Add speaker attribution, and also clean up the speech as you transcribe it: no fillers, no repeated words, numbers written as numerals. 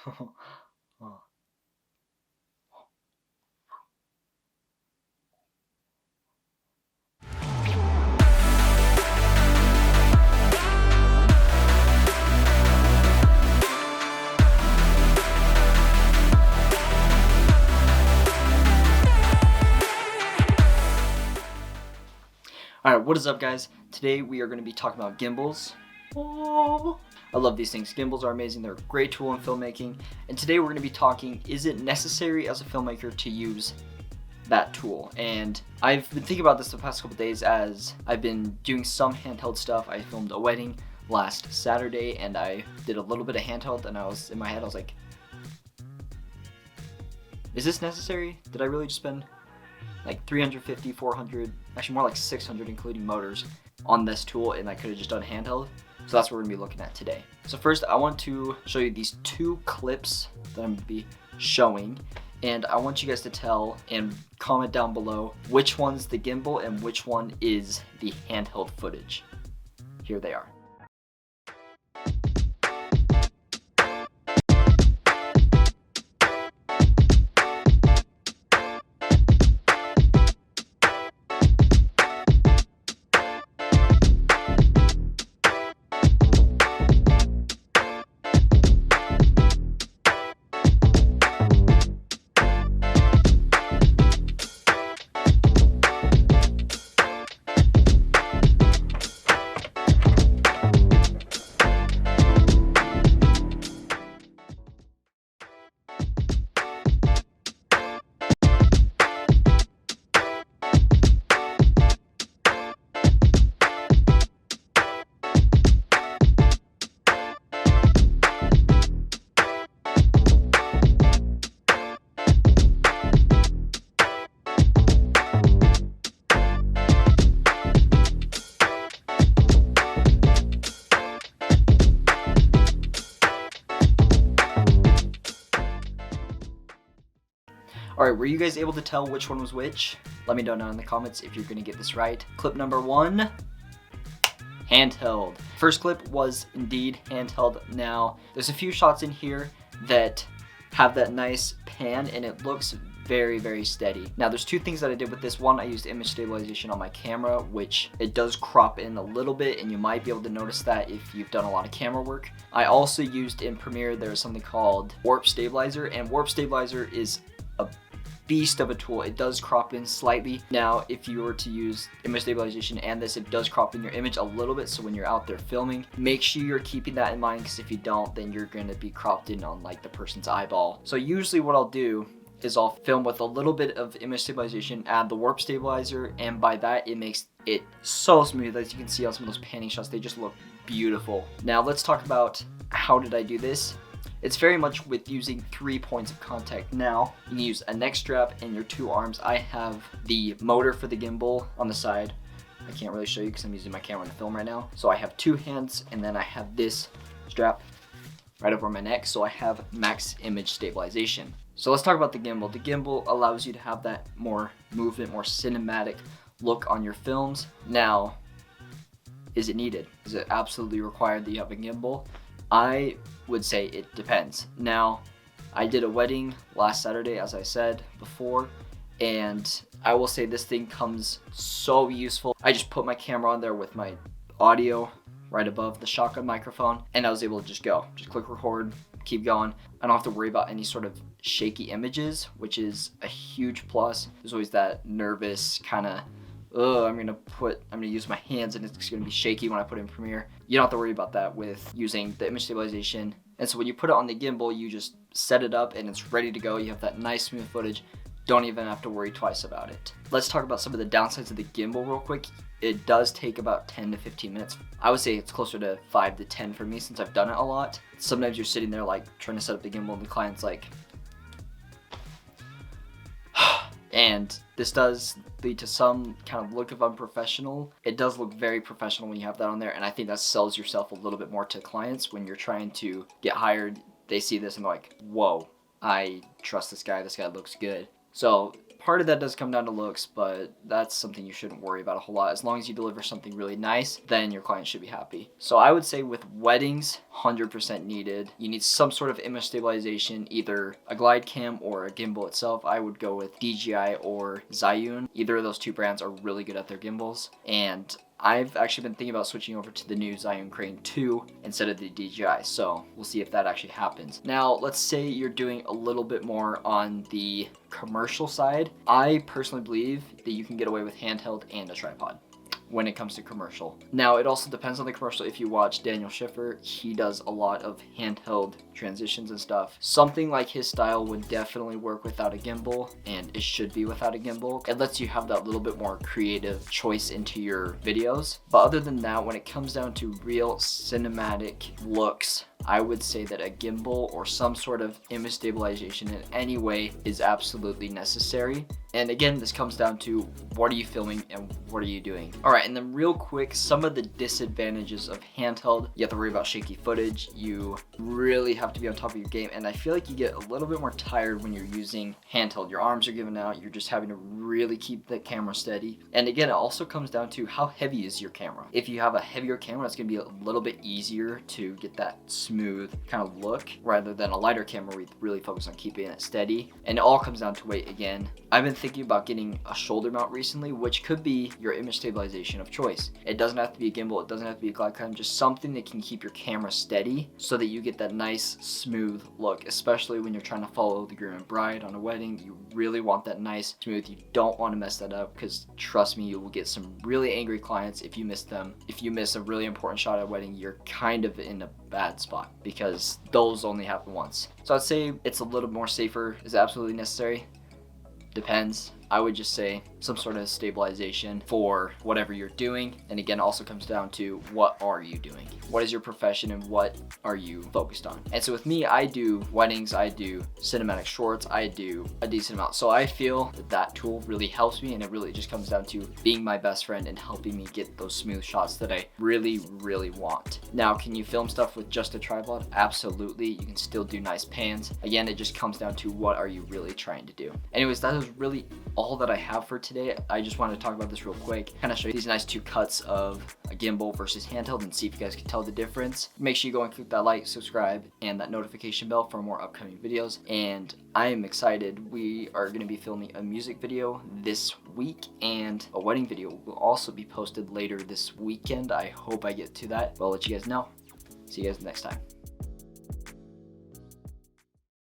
Speaker 1: Oh. Alright, what is up guys? Today we are going to be talking about gimbals. Oh, I love these things. Gimbals are amazing. They're a great tool in filmmaking. And today we're going to be talking, is it necessary as a filmmaker to use that tool? And I've been thinking about this the past couple days as I've been doing some handheld stuff. I filmed a wedding last Saturday and I did a little bit of handheld, and in my head I was like, is this necessary? Did I really just spend like 350, 400, actually more like 600 including motors on this tool, and I could have just done handheld? So that's what we're gonna be looking at today. So first I want to show you these two clips that I'm gonna be showing, and I want you guys to tell and comment down below which one's the gimbal and which one is the handheld footage. Here they are. Alright, were you guys able to tell which one was which? Let me know down in the comments if you're gonna get this right. Clip number one, handheld. First clip was indeed handheld. Now, there's a few shots in here that have that nice pan and it looks very, very steady. Now, there's two things that I did with this. One, I used image stabilization on my camera, which it does crop in a little bit, and you might be able to notice that if you've done a lot of camera work. I also used in Premiere, there's something called warp stabilizer, and warp stabilizer is a beast of a tool. It does crop in slightly. Now, if you were to use image stabilization and this, it does crop in your image a little bit, so when you're out there filming, make sure you're keeping that in mind, because if you don't, then you're going to be cropped in on like the person's eyeball. So usually what I'll do is I'll film with a little bit of image stabilization, add the warp stabilizer, and by that it makes it so smooth. As you can see on some of those panning shots, they just look beautiful. Now let's talk about how did I do this. It's very much with using 3 points of contact. Now, you can use a neck strap and your two arms. I have the motor for the gimbal on the side. I can't really show you because I'm using my camera to film right now. So I have two hands, and then I have this strap right over my neck, so I have max image stabilization. So let's talk about the gimbal. The gimbal allows you to have that more movement, more cinematic look on your films. Now, is it needed? Is it absolutely required that you have a gimbal? I would say it depends. Now, I did a wedding last Saturday, as I said before, and I will say this thing comes so useful. I just put my camera on there with my audio right above the shotgun microphone, and I was able to just click record, keep going. I don't have to worry about any sort of shaky images, which is a huge plus. There's always that nervous kind of, I'm gonna use my hands and it's gonna be shaky when I put it in Premiere. You don't have to worry about that with using the image stabilization. And so when you put it on the gimbal, you just set it up and it's ready to go. You have that nice smooth footage. Don't even have to worry twice about it. Let's talk about some of the downsides of the gimbal real quick. It does take about 10 to 15 minutes. I would say it's closer to 5 to 10 for me, since I've done it a lot. Sometimes you're sitting there like trying to set up the gimbal and the client's like, and this does lead to some kind of look of unprofessional. It does look very professional when you have that on there, and I think that sells yourself a little bit more to clients when you're trying to get hired. They see this and they're like, whoa, I trust this guy looks good. So Part of that does come down to looks, but that's something you shouldn't worry about a whole lot. As long as you deliver something really nice, then your client should be happy. So I would say with weddings, 100% needed. You need some sort of image stabilization, either a glide cam or a gimbal itself. I would go with DJI or Zhiyun. Either of those two brands are really good at their gimbals, and I've actually been thinking about switching over to the new Zhiyun Crane 2 instead of the DJI, so we'll see if that actually happens. Now, let's say you're doing a little bit more on the commercial side. I personally believe that you can get away with handheld and a tripod when it comes to commercial. Now, it also depends on the commercial. If you watch Daniel Schiffer, he does a lot of handheld transitions and stuff. Something like his style would definitely work without a gimbal, and it should be without a gimbal. It lets you have that little bit more creative choice into your videos. But other than that, when it comes down to real cinematic looks, I would say that a gimbal or some sort of image stabilization in any way is absolutely necessary. And again, this comes down to what are you filming and what are you doing. All right, and then real quick, some of the disadvantages of handheld. You have to worry about shaky footage. You really have to be on top of your game. And I feel like you get a little bit more tired when you're using handheld. Your arms are giving out. You're just having to really keep the camera steady. And again, it also comes down to how heavy is your camera. If you have a heavier camera, it's gonna be a little bit easier to get that smooth kind of look rather than a lighter camera where you really focus on keeping it steady. And it all comes down to weight again. I've been thinking about getting a shoulder mount recently, which could be your image stabilization of choice. It doesn't have to be a gimbal, it doesn't have to be a glide cam, just something that can keep your camera steady so that you get that nice smooth look, especially when you're trying to follow the groom and bride on a wedding. You really want that nice smooth. You don't want to mess that up, because trust me, you will get some really angry clients if you miss them. If you miss a really important shot at a wedding, you're kind of in a bad spot because those only happen once. So I'd say it's a little more safer. Is it absolutely necessary? Depends. I would just say some sort of stabilization for whatever you're doing. And again, it also comes down to what are you doing? What is your profession and what are you focused on? And so with me, I do weddings, I do cinematic shorts, I do a decent amount. So I feel that that tool really helps me, and it really just comes down to being my best friend and helping me get those smooth shots that I really, really want. Now, can you film stuff with just a tripod? Absolutely. You can still do nice pans. Again, it just comes down to what are you really trying to do. Anyways, that is really all that I have for today. I just wanted to talk about this real quick, kind of show you these nice two cuts of a gimbal versus handheld and see if you guys can tell the difference. Make sure you go and click that like, subscribe, and that notification bell for more upcoming videos. And I am excited. We are going to be filming a music video this week, and a wedding video will also be posted later this weekend. I hope I get to that. Well, I'll let you guys know. See you guys next time.